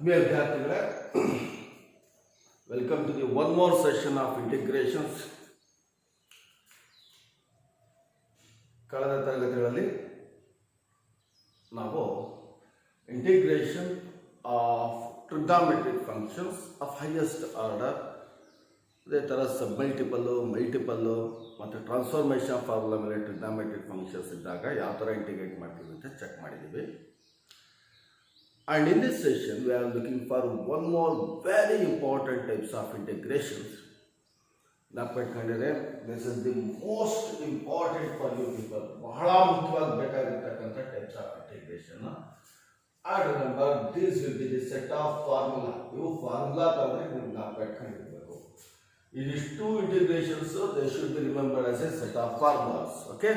ವಿದ್ಯಾರ್ಥಿಗಳೇ, welcome to the one more session of integrations. ಕಳೆದ ತರಗತಿಗಳಲ್ಲಿ ನಾವು integration of trigonometric functions of highest order, ಅದೇ ಥರ ಸಬ್ಮಲ್ಟಿಪಲ್ಲು, ಮಲ್ಟಿಪಲ್ಲು ಮತ್ತು ಟ್ರಾನ್ಸ್ಫಾರ್ಮೇಷನ್ ಫಾರ್ಮುಲಾ ಮೇಲೆ ಟ್ರಿಗ್ನಾಮೆಟ್ರಿಕ್ ಫಂಕ್ಷನ್ಸ್ ಇದ್ದಾಗ ಯಾವ ಥರ ಇಂಟಿಗ್ರೇಟ್ ಮಾಡ್ತೀವಿ ಅಂತ ಚೆಕ್ ಮಾಡಿದ್ದೀವಿ. And in this session, we are looking for one more very important types of integrations. This is the most important for you people. ಬಹಳ ಮುಖ್ಯವಾಗಿ ಬೇಕಾಗಿರ್ತಕ್ಕಂಥ types of integration. And remember, this will be the set of formula. You formula ತಂದ್ರೆ ನೀವು ಜ್ಞಾಪಕವಾಗಿರಬೇಕು. These two integrations, they should be remembered as a set of formulas. Okay?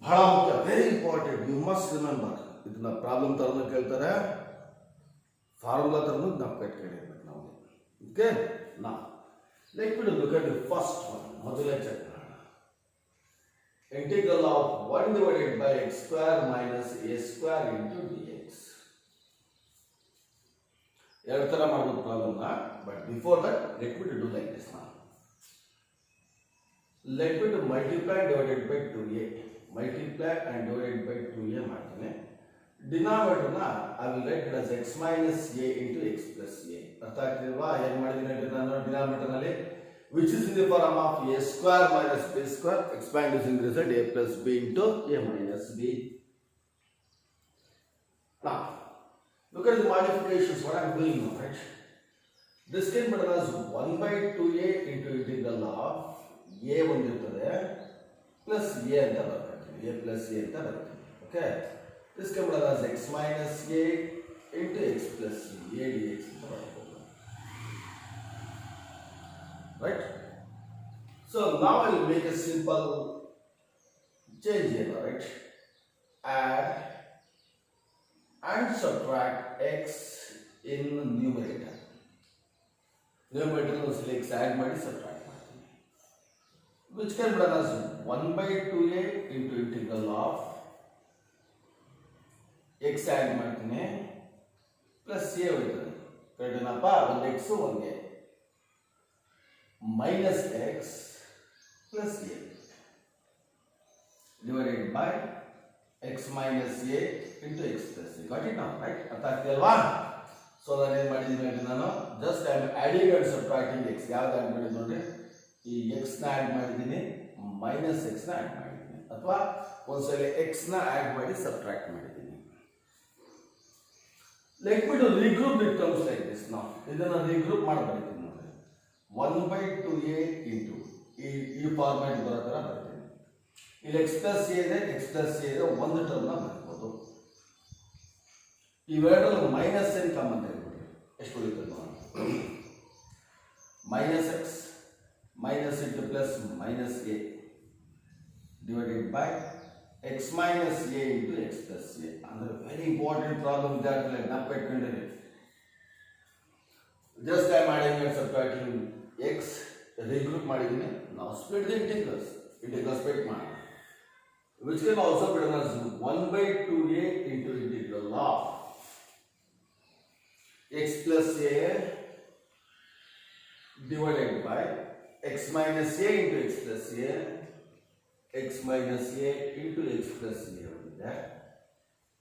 ಬಹಳ ಮುಖ್ಯ, very important. You must remember. ಇದನ್ನ problem ತರನು ಕೇಳ್ತಾರೆ, formula ತರನು ಜ್ಞಾಪಕ ಇಟ್ಕೊಂಡಿರ್ಬೇಕು ನಾವು. Okay, ನಾ let me look at the first one. ಮೊದಲೇ ಚೆಕ್ ಮಾಡೋಣ. Integral of 1 divided by x square minus a square into dx. ಎರಡು ತರ ಮಾಡಬಹುದು ಪ್ರಾಬ್ಲಮ್ನ, but before that let me do like this. ನಾ let me multiply divided by 2a. Multiply and divided by 2a ಮಾಡ್ತೀನಿ. ಡಿನಾಮಿನೇಟರ್ನ I will write it as x minus a into x plus a. ಅರ್ಥ ಆಗ್ತಿಲ್ವಾ? ಏನು ಮಾಡಿದ್ದೀನಿ ಅಂದ್ರೆ ನಾನು ಡಿನಾಮಿನೇಟರ್ನಲ್ಲಿ which is in the form of a square minus b square, expand using result a plus b into a minus b. Now look at the modifications what I am doing now, right? This can be written as 1 by 2a into integral of a ಒಂದಿರ್ತದೆ plus a ಅಂತ ಬರ್ತದೆ, a plus a ಅಂತ ಬರ್ತದೆ. Okay, this can be written as x minus a into x plus a dx. Right? So now I will make a simple change here, right? Add and subtract x in numerator. Numerator also x add ಮಾಡಿ subtract ಮಾಡ್ತೀನಿ. Which can be written as 1 by 2a into integral of x add ಮಾಡ್ತೀನಿ plus a ಹೋಯ್ತದೆ. ಕರೆಕ್ಟೇನಪ್ಪ? ಒಂದು x ಒಂದು a minus x plus a divided by x minus a into x plus a. Got it now, right? ಅರ್ಥ ಆಗ್ತಿಲ್ವಾ? So ನಾನು ಏನು ಮಾಡಿದ್ದೀನಿ ಅಂದ್ರೆ ನಾನು just I am adding and subtracting x. ಯಾವ್ದು ಆಡ್ ಮಾಡಿದ್ದೀನಿ ನೋಡ್ರಿ, ಈ x ನ ಆಡ್ ಮಾಡಿದ್ದೀನಿ, ಮೈನಸ್ x ನ ಆಡ್ ಮಾಡಿದ್ದೀನಿ, ಅಥವಾ ಒಂದ್ಸಲ x ನ ಆಡ್ ಮಾಡಿ ಸಬ್ಟ್ರಾಕ್ಟ್ ಮಾಡಿದ್ದೀನಿ. Let me to regroup it terms like this. ನಾವು ಇದನ್ನ ರೀಗ್ರೂಪ್ ಮಾಡಬೇಕು. 1 by 2a into ಈ ಫಾರ್ಮ್ಯಾಟ್ ಬರೋ ಥರ ಬರ್ತೀನಿ. ಇಲ್ಲಿ x plus a ಇದೆ, x plus a ಇದೆ, ಒಂದು ಟರ್ಮ್ನ ಬರ್ಬೋದು. ಇವೆರಡರಲ್ಲಿ ಮೈನಸ್ ಏನು ಕಾಮನ್ ತೆಗೆದುಬಿಟ್ರೆ ಎಷ್ಟು ಉಳಿತದೆ ನೋಡಿ. Minus X minus into plus minus A divided by X minus A into X plus A. ಅಂದರೆ ವೆರಿ ಇಂಪಾರ್ಟೆಂಟ್ ಪ್ರಾಬ್ಲಮ್ ಇದಾಗಲೇ ಜ್ಞಾಪಕ ಇಟ್ಕೊಂಡಿರಿ. Just I adding and subtracting x regroup ಮಾಡಿದ್ದೀನಿ. ನಾವು split the integrals split ಮಾಡೋಣ. which can also be written as 1 by 2a into integral of x plus a divided by x minus a into x plus a, x minus a into x plus a,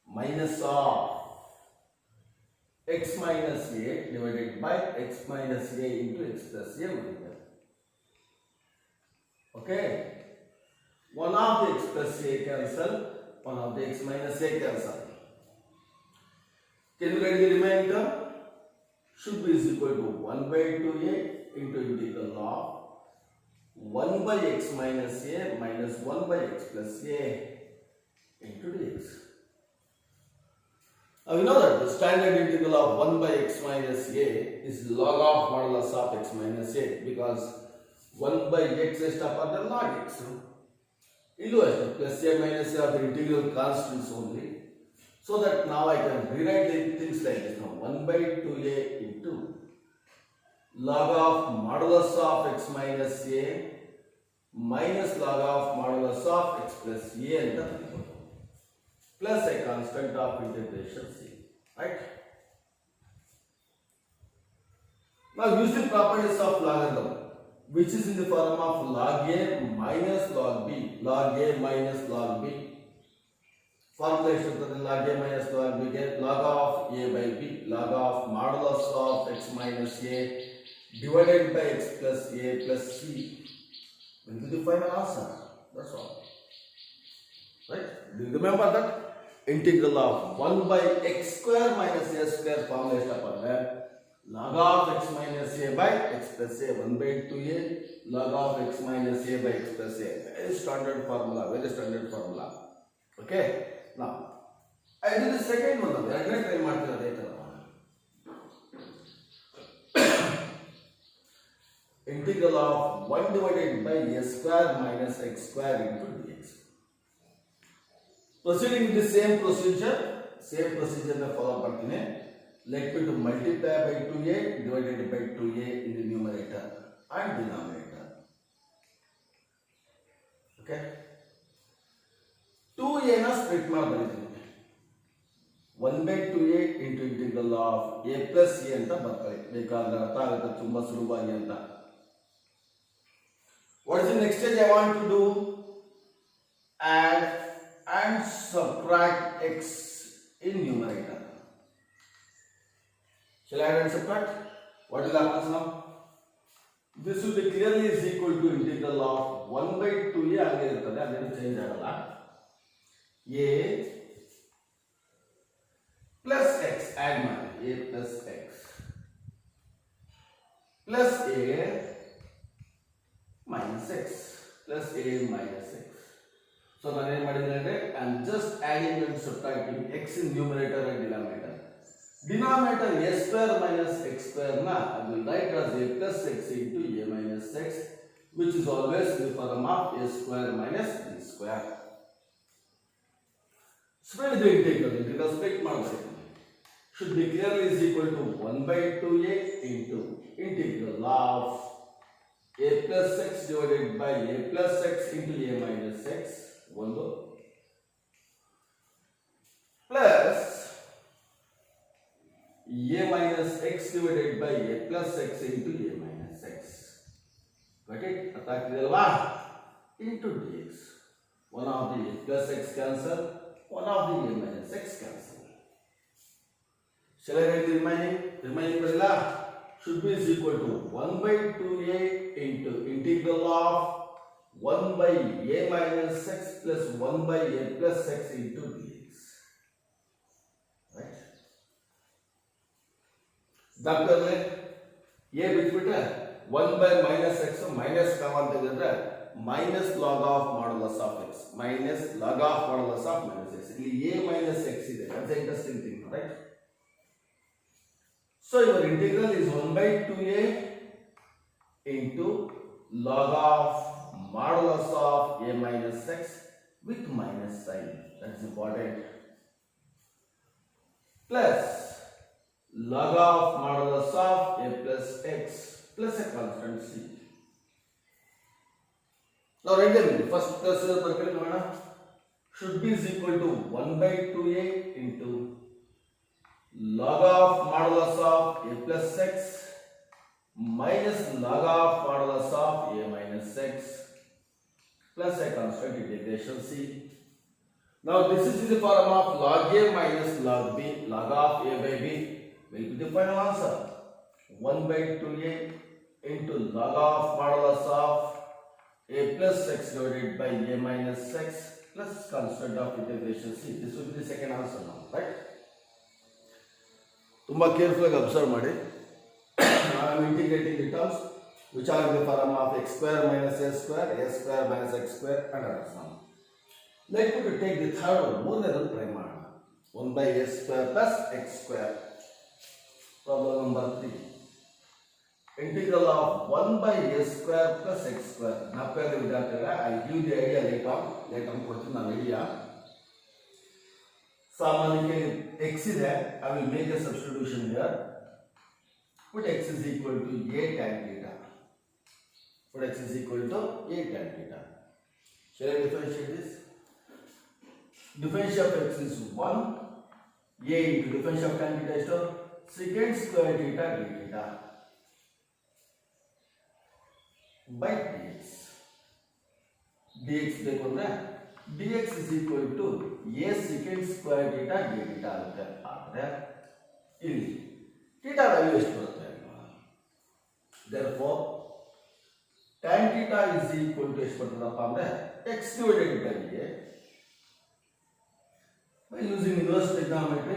minus of x minus a divided by x minus a into x plus a. Okay, one of the x plus a cancel, one of the x minus a cancel. Can you write the remainder? Should be is equal to 1 by 2a into integral of 1 by x minus a minus 1 by x plus a into dx. Now we know that the standard integral of 1 by x minus a is log of modulus of x minus a, because 1 by x is upon the log x. Illu ashte plus a minus a are the integral constants only. So that now I can rewrite the things like this. Now 1 by 2a into log of modulus of x minus a minus log of modulus of x plus a and plus a constant of integration c. right? Now use the properties of logarithm, which is in the form of log a minus log b, log a minus log b. Formula ಎಷ್ಟಿರ್ತದೆ log a minus log b ಗೆ log of a by b, log of modulus of x minus a divided by x plus a plus c into the final answer. That's all. Right? Do you remember that? Integral of 1 by x square minus a square formula ಎಷ್ಟಪ್ಪ ಅಂದ್ರೆ log of x minus a by x plus a 1 by 2a log of x minus a by x plus a. Very standard formula, very standard formula. Okay? Now, I do the second one. ಎರಡನೇ try ಮಾಡ್ತೀವಿ ಅದೇ ತರ. Integral of 1 divided by a square minus x square into dx. Proceeding with the same procedure na follow ಮಾಡ್ತೀನಿ. Let me to multiply by 2a divided by 2a in the numerator and denominator. Okay? 2a na split ಮಾಡಿ ಬರೀತೀನಿ. 1 by 2a into integral of a plus a ಅಂತ ಬರ್ತಾರೆ. ಬೇಕಾದ್ರೆ ಅರ್ಥ ಆಗುತ್ತೆ ತುಂಬಾ ಸುಲಭವಾಗಿ ಅಂತ. What is the next stage I want to do? Add and subtract x in numerator. Shall I add and subtract? What will happen now? This will be clearly is equal to integral of 1 by 2a ಹಾಗೆ ಇರ್ತದೆ, ಅದೇನು change ಆಗಲ್ಲ. a plus x add ಮಾಡಿ a plus x plus a minus x plus a minus x. So ನಾನು ಏನು ಮಾಡಿದ್ದೇನೆ ಅಂದ್ರೆ I am just adding and subtracting x in numerator and denominator. Denominator a square minus x square na I will write as a plus x into a minus x, which is always in the form of a square minus b square. Split the integral split ಮಾಡಬೇಕು. Should be clearly is equal to 1 by 2a into integral of a plus x divided by a plus x into a minus x ಒಂದು plus a minus x divided by a plus x into a minus x. Got it? ಅರ್ಥ ಆಗ್ತಿದೆಯಲ್ವಾ? Into dx. One of the a plus x cancel, one of the a minus x cancel. Shall I write the remaining? Remaining ಬರಲ್ಲ? Should be is equal to 1 by 2a into integral of 1 by a minus x plus 1 by a plus x into dx. Right? Doctor, a ಬಿಟ್ಬಿಟ್ರೆ 1 by minus x minus common ತೆಗೆದ್ರೆ minus log of modulus of x minus log of modulus of minus x. ಇಲ್ಲಿ a minus x ಇದೆ. That's the interesting thing, right? So your integral is 1 by 2a into log of modulus of a minus x with minus sign. That's important. Plus log of modulus of a plus x plus a constant c. Now write them. First plus should be is equal to 1 by 2a into log of modulus of a plus x minus log of modulus of a minus x plus a constant integration c. Now this is in the form of log a minus log b, log of a by b will be the final answer. 1 by 2a into log of modulus of a plus x divided by a minus x plus constant of integration c. This will be the second answer now, right? ತುಂಬಾ careful ಆಗಿ observe ಮಾಡಿ. I am integrating the terms which are in the form of x square minus a square minus x square and others now. Let me to take the third one, ಮೂರನೇದನ್ನು try ಮಾಡೋಣ. 1 by a square plus x square. Problem number 3. Integral of 1 by a square plus x square. ಜ್ಞಾಪಕ ವಿದ್ಯಾರ್ಥಿಗಳ I give the idea later ಕೊಡ್ತೀನಿ ನಾನು idea. ಸಾಮಾನ್ಯಕ್ಕೆ x ಇದೆ, I will make a substitution here. Put x is equal to a tan theta. Put x is equal to a tan theta. Shall I differentiate this? Differentiate of x is 1 a into differential of tan theta ಎಷ್ಟು secant square theta d theta by dx. dx ಬೇಕು ಅಂದ್ರೆ dx is equal to a secant square theta d theta ಆಗುತ್ತೆ. ಆದರೆ ಇಲ್ಲಿ theta value ಎಷ್ಟು ಬರುತ್ತೆ? therefore tan theta is equal to ಎಷ್ಟು ಬರ್ತದಪ್ಪ ಅಂದ್ರೆ x divided by a. By using inverse trigonometry,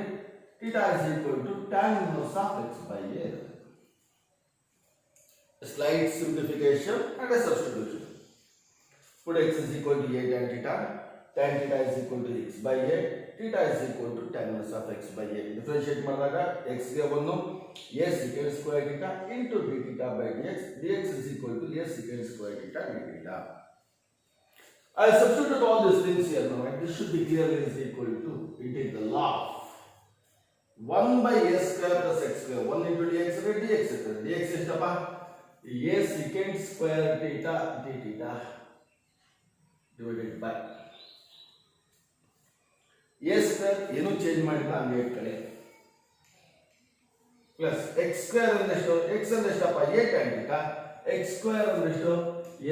theta is equal to tan inverse of x by a. A slight simplification and a substitution. Put x is equal to a tan theta is equal to x by a, theta is equal to tan inverse of x by a. Differentiate ಮಾಡಿದಾಗ x ಗೆ ಒಂದು a secant square theta into d theta by dx, dx is equal to a secant square theta d theta. I substitute all these things here now, and this should be clearly is equal to integral of 1 by a square plus x square, 1 into dx by dx ಇರ್ತದೆ. dx ಎಷ್ಟಪ್ಪ? a secant square theta d theta divided by a square ಏನು change ಮಾಡಿಲ್ಲ ಹಂಗೆ ಇಟ್ಕೊಳ್ಳಿ plus x square ಅಂದ್ರೆ ಎಷ್ಟು? x ಅಂದ್ರೆ ಎಷ್ಟಪ್ಪ? a tan theta, x square ಅಂದ್ರೆ ಎಷ್ಟು?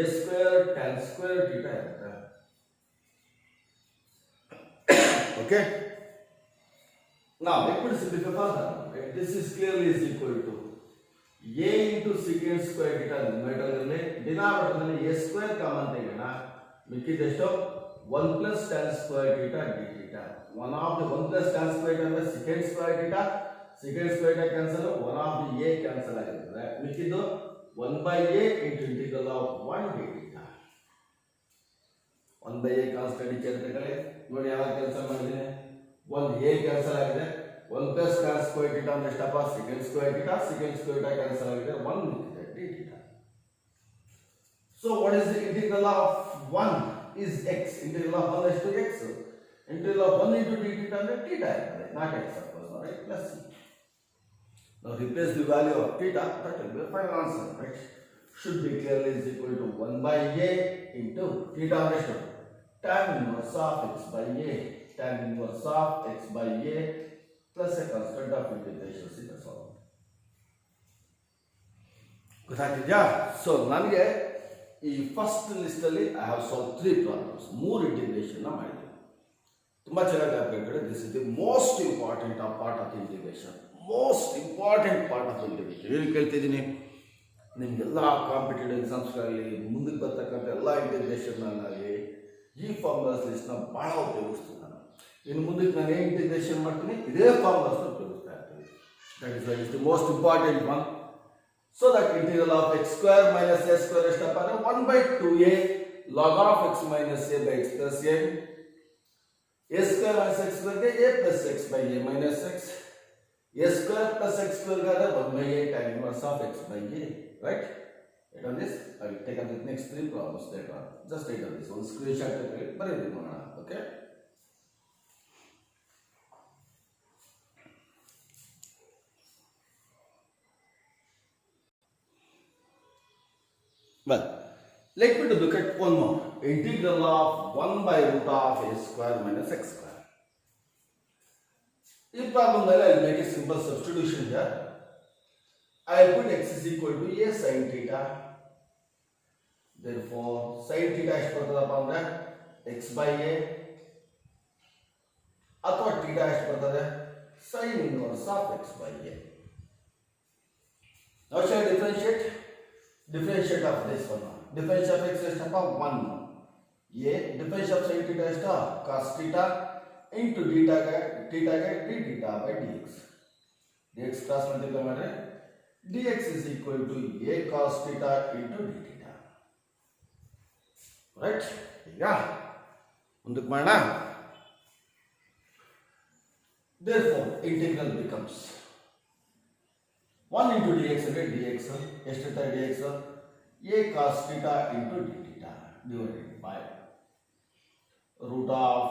a square tan square theta ಇರುತ್ತೆ. Okay, now let me simplify further. Okay? This is clearly is equal to a into secant square theta numerator ಇರಲಿ, denominator a square common ತೆಗೆಯೋಣ, ಮಿಕ್ಕಿದೆಷ್ಟು 1 plus tan square theta d theta. One of the 1 plus tan square theta ಅಂದ್ರೆ secant square theta cancel, one of the a cancel ಆಗಿರ್ತದೆ, ಮಿಕ್ಕಿದ್ದು 1 by a into integral of 1 d theta. 1 by a constant ಇಚ್ಚೆ ತಗೊಳ್ಳಿ. ನೋಡಿ ಯಾವ ಕೆಲಸ ಮಾಡಿದ್ದೀನಿ, 1 a cancel ಆಗಿದೆ, 1 plus tan square theta ಅಂದ್ರೆ ಎಷ್ಟಪ್ಪ? secant square theta ಕ್ಯಾನ್ಸಲ್ ಆಗಿದೆ, 1 ಮಿಕ್ಕಿದೆ d theta. So what is the integral of 1 is x, integral of 1 is to x, integral of 1 into d theta ಅಂದ್ರೆ theta ಇರ್ತದೆ, not x of course, right? Plus c. Now replace the value of theta, that will be the final answer, right? Should be clearly is equal to 1 by a into theta ಅಂದ್ರೆ ಎಷ್ಟು? tan inverse of x by a, tan inverse of x by a plus a constant of integration in the solvent. ಗೊತ್ತಾಗ್ತಿದ್ಯಾ? So ನನಗೆ ಈ first list ಅಲ್ಲಿ I have solve 3 problems, 3 integration ಮಾಡಿದ್ದೀನಿ. ತುಂಬಾ ಚೆನ್ನಾಗಿ ಆಗ್ಬೇಕಾದ್ರೆ this is the most important part of integration, most important part of integration. ಏನು ಕೇಳ್ತಿದ್ದೀನಿ, ನಿಮಗೆಲ್ಲ ಕಾಂಪಿಟೇಟಿವ್ ಎಕ್ಸಾಮ್ಸ್ಗಳಲ್ಲಿ ಮುಂದಕ್ಕೆ ಬರ್ತಕ್ಕಂಥ ಎಲ್ಲ ಇಂಟಿಗ್ರೇಷನ್ನಲ್ಲಿ ಈ ಫಾರ್ಮುಲಾಸ್ ಲಿಸ್ಟ್ನ ಭಾಳ ಉಪಯೋಗಿಸ್ತೀನಿ ನಾನು. ಇನ್ನು ಮುಂದಕ್ಕೆ ನಾನು ಏನು ಇಂಟಿಗ್ರೇಷನ್ ಮಾಡ್ತೀನಿ, ಇದೇ ಫಾರ್ಮುಲಾಸ್ನ ಉಪಯೋಗಿಸ್ತಾ ಇರ್ತೀನಿ. That is why is the most important one. So that integral of X square minus A square ಎಷ್ಟಪ್ಪ ಅಂದರೆ 1 by 2a log of x minus a by x plus a, a square minus x square a plus x by a minus x, a square plus x square Godrej 1 by a tan inverse of x by a, right? Write on this. I will take up the next 3 problems later on. Just take up this one screenshot take ಬರೆಯಿರಿ ನೋಡೋಣ. Okay, well, let me to look at one more. Integral of 1 by root of a square minus x square. In problem I will make a simple substitution here. I will put x is equal to a sin theta. Therefore sin theta ಎಷ್ಟು ಬರ್ತದಪ್ಪ ಅಂದ್ರೆ x by a, ಅಥವಾ theta ಎಷ್ಟು ಬರ್ತದೆ sin inverse of x by a. Now shall I differentiate of this one. Differentiate of x ಎಷ್ಟಪ್ಪ 1 a, differentiate of sin theta ಎಷ್ಟು cos theta into theta ಗೆ d theta by dx. dx cross multiply ಮಾಡಿದ್ರೆ dx is equal to a cos theta into d theta. Right? ಈಗ ಮುಂದಕ್ಕೆ ಮಾಡೋಣ. Therefore integral becomes 1 into dx ಅಂದ್ರೆ dx ಎಷ್ಟಿರುತ್ತೆ dx a cos theta into d theta divided by root of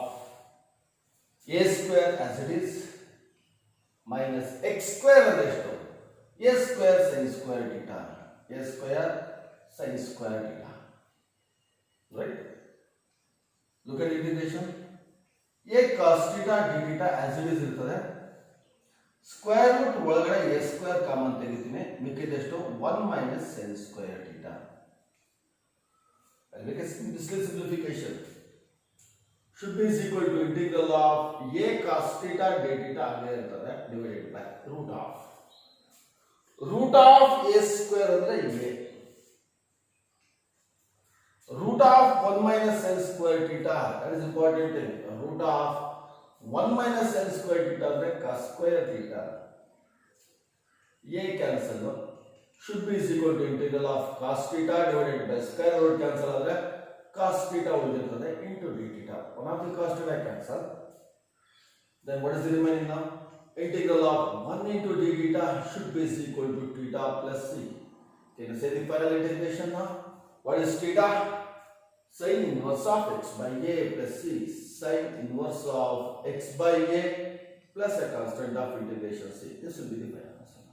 a square as it is minus x square ಅಂದ್ರೆ ಎಷ್ಟು a square sin square theta, a square sin square theta, right? Look at integration. a cos theta d theta as it is ಇರ್ತದೆ, square root ಒಳಗಡೆ A square common ತೆಗಿತೀನಿ, ಮಿಕ್ಕಿದೆಷ್ಟು 1 minus L square theta. Simplification should be is equal to integral of a cos theta d theta ಹಾಗೆ ಇರ್ತದೆ divided by root of a square ಅಂದ್ರೆ a, root of 1 minus l square theta, that is important thing. Root of 1 minus l square theta ಅಂದ್ರೆ cos square theta, a cancel, should be is equal to integral of cos theta divided by square root cancel ಆದರೆ cos theta ಉಳಿದಿರ್ತದೆ into d theta. One of the cos theta cancel. Then what is the remaining now? Integral of 1 into d theta should be is equal to theta plus c. Can you say the final integration now? What is theta? Sin inverse of x by a plus c. Sin inverse of x by a plus a constant of integration c. This will be the final answer.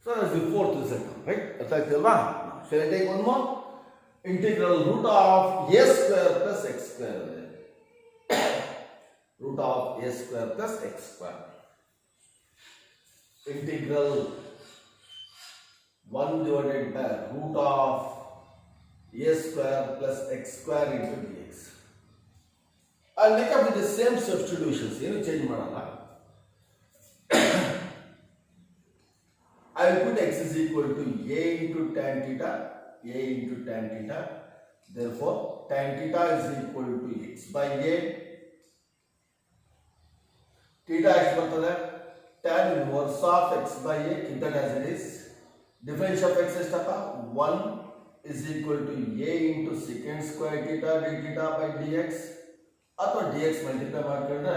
So that's the fourth result, right? Shall I take one more? Integral root of a square plus x square. Root of a square plus x square. Integral 1 divided by root of a square plus x square into dx. I'll make up with the same substitutions. ಏನು change ಮಾಡಲ್ಲ. I will put x is equal to a into tan theta. A into tan theta, therefore tan theta is equal to x by a. Theta ಎಷ್ಟು ಬರ್ತದೆ? Tan inverse of x by a, keep that as it is. Difference of x ಎಷ್ಟಪ್ಪ? 1 is equal to a into secant square theta d theta by dx, ಅಥವಾ dx multiply ಮಾಡ್ಕೊಂಡ್ರೆ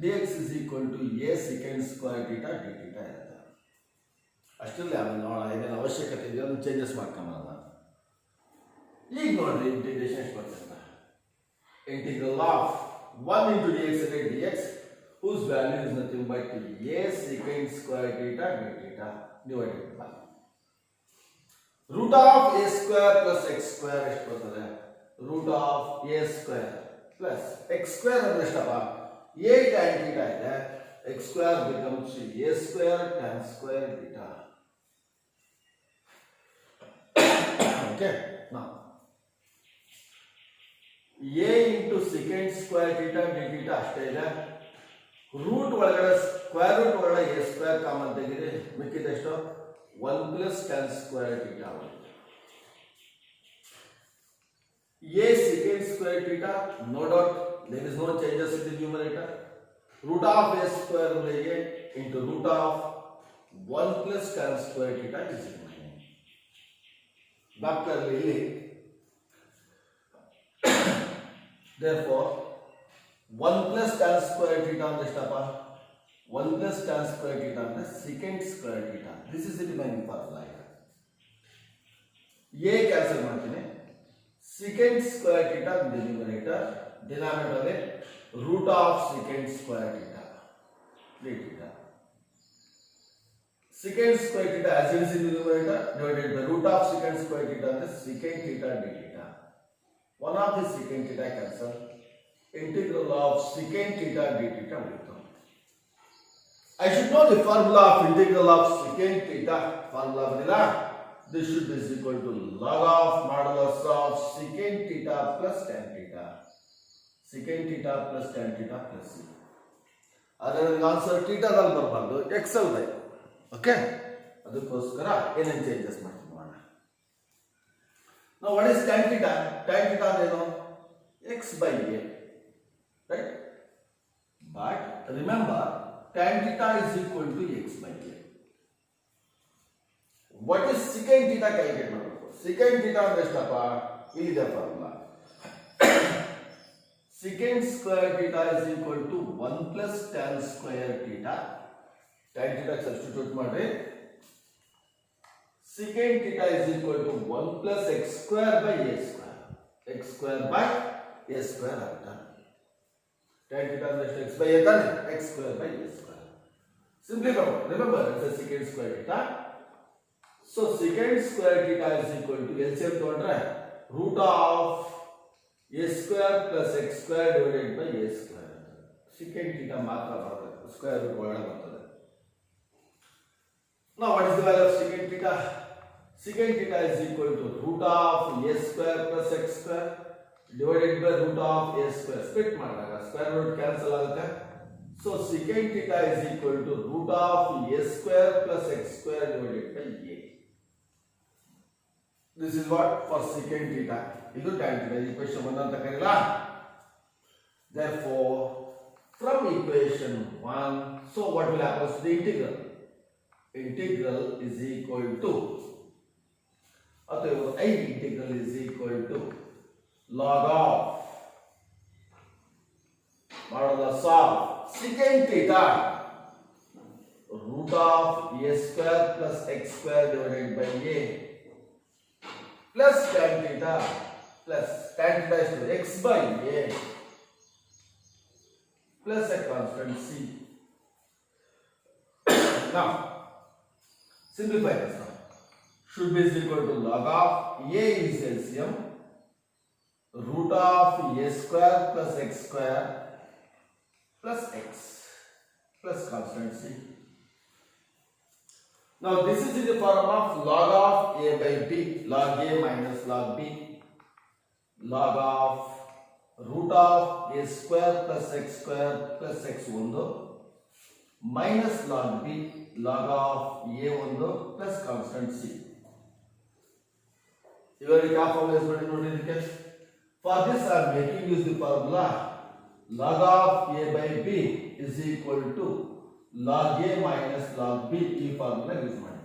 dx is equal to a secant square theta d theta ಇರುತ್ತೆ. ಅಷ್ಟರಲ್ಲಿ ಆಮೇಲೆ ನೋಡೋಣ ಏನೇನು ಅವಶ್ಯಕತೆ ಇದೆಯೋ ಅದನ್ನು ಚೇಂಜಸ್ ಮಾಡ್ಕೊಂಬರೋಣ. ಈಗ ನೋಡ್ರಿ ಇಂಟಿಗ್ರೇಷನ್ ಎಷ್ಟು ಬರ್ತದೆ? Integral of 1 into dx dx whose value is nothing but a secant square theta d theta divided by root of a square plus x square ಎಷ್ಟು ಬರ್ತದೆ? root of a square plus x square ಅಂದ್ರೆ ಎಷ್ಟಪ್ಪ? a tan theta ಇದೆ, x square becomes a square tan square theta. Okay, now a into secant square theta d theta ಅಷ್ಟೇ ಇದೆ. Root ಒಳಗಡೆ square root ಒಳಗಡೆ a square common ತೆಗೆದ್ರೆ ಮಿಕ್ಕಿದೆಷ್ಟು? 1 plus tan square theta. a secant square theta, no doubt there is no changes in the numerator. Root of a square a into root of 1 plus tan square theta is remaining. Back ಇಲ್ಲಿ therefore 1 plus tan square theta ಅಂದ್ರೆ ಎಷ್ಟಪ್ಪ? 1 plus tan square theta ಅಂದ್ರೆ secant square theta. This is the remaining formula. a cancel ಮಾಡ್ತೀನಿ, secant square theta in the numerator, denominator root of secant square theta d theta. Secant square theta as it is in the numerator divided by root of secant square theta ಅಂದ್ರೆ secant theta d theta. One of the secant theta cancel, integral of secant theta d theta will come. I should know the formula of integral of secant theta. Formula vanilla. This should be equal to log of modulus of secant theta plus tan theta. Secant theta plus tan theta plus c. ಅದರ answer theta ದಲ್ಲಿ ಬರಬಾರದು, x ಅಲ್ಲಿ ಬೇಕು. Okay, ಅದಕ್ಕೋಸ್ಕರ ಏನೇನು changes ಮಾಡ್ತೀವಿ ನೋಡೋಣ. Now what is tan theta? Tan theta ಅಂದ್ರೇನು? x by a, right? But remember tan theta is equal to x by a. What is secant theta calculate ಮಾಡಬೇಕು? Secant theta ಅಂದ್ರೆ ಎಷ್ಟಪ್ಪ? ಇಲ್ಲಿದೆ formula. Secant square theta is equal to 1 plus tan square theta. Tan theta substitute ಮಾಡ್ರಿ. Secant theta is equal to 1 plus x square by a square. X square by a square ಆಗುತ್ತೆ. Tan theta ಅಂದ್ರೆ ಎಷ್ಟು? x by a ತಾನೆ? x square by a square. Simply remember it's a secant square theta. So secant square theta is equal to LCM ತಗೊಂಡ್ರೆ root of a square plus x square divided by a square. secant theta ಮಾತ್ರ ಬರುತ್ತೆ, square root ಒಳಗಡೆ ಬರ್ತದೆ. Now what is the value of secant theta? Secant theta is equal to root of a square plus x square divided by root of a square. Split ಮಾಡಿದಾಗ square root cancel ಆಗುತ್ತೆ. So secant theta is equal to root of a square plus x square divided by a. This is what for secant theta. ಇದು tan theta equation 1 ಅಂತ ಕರೀಲಾ. Therefore from equation 1, so what will happen to the integral? Integral is equal to, ಅಥವಾ I integral is equal to log of modulus of secant theta root of a square plus x square divided by a plus tan theta is to x by a plus a constant c. Now simplify this now. Should be equal to log of a is LCM root of a square plus x square plus x plus constant c. Now this is in the form of log of a by b, log a minus log b, log of root of a square plus x square plus x 1 minus log b, log of a 1 plus constant c. ಇವರಿಗೆ ಯಾವ formula use ಮಾಡಿ ನೋಡಿ ಇದಕ್ಕೆ. For this I am making use the formula log of a by b is equal to log a minus log b. ಈ formula use ಮಾಡಿ.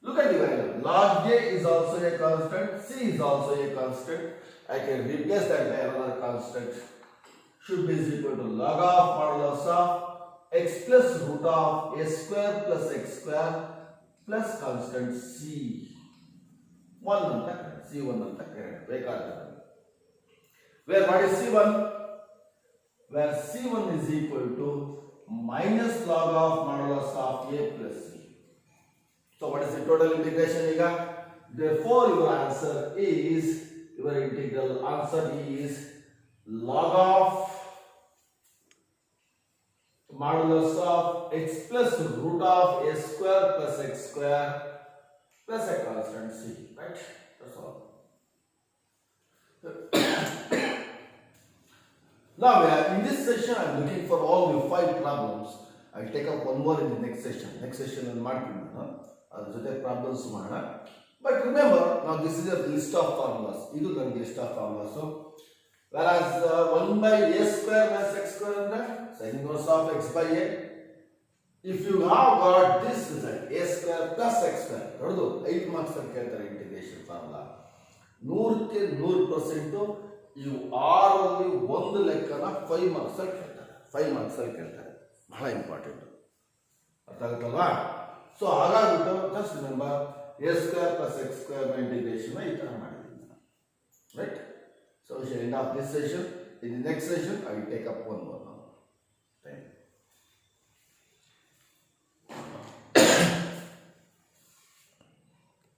Look at the value. Log a is also a constant, c is also a constant. I can replace that by another constant. Should be equal to log of modulus of x plus root of a square plus x square plus constant c. 1 ಅಂತ c1 ಅಂತ ಬೇಕಾಗ್ತದೆ. Where what is c1? Where c1 is equal to minus log of modulus of a plus c. So what is the total integration here? Therefore your answer is, your integral answer is log of modulus of x plus root of a square plus x square plus a constant c. Right? That's all. Now in this session I am looking for all the 5 problems. I will take up one more in the next session. Next session I will marking ಅದರ ಜೊತೆ problems ಮಾಡೋಣ. But remember, now this is a list of formulas. ಇದು ನನ್ನ list of formulas. Whereas 1 by a square plus x square ಅಂದ್ರೆ sin inverse of x by a. If you have got this result a square plus x square, ನೋಡೋದು 5 marks ಅಂತ ಕೇಳ್ತಾರೆ integration formula. 100ಕ್ಕೆ 100% ಇವು 6 ಅಲ್ಲಿ ಒಂದು ಲೆಕ್ಕನ 5 marks ಅಲ್ಲಿ ಕೇಳ್ತಾರೆ. 5 marks ಅಲ್ಲಿ ಕೇಳ್ತಾರೆ. ಬಹಳ ಇಂಪಾರ್ಟೆಂಟ್. ಅರ್ಥ ಆಗುತ್ತಲ್ವಾ? So ಹಾಗಾಗ್ಬಿಟ್ಟು just remember a square plus x square integration ಈ ತರ ಮಾಡಿದ್ದೀನಿ. Right? So we shall end of this session. In the next session I will take up one more now. Thank you.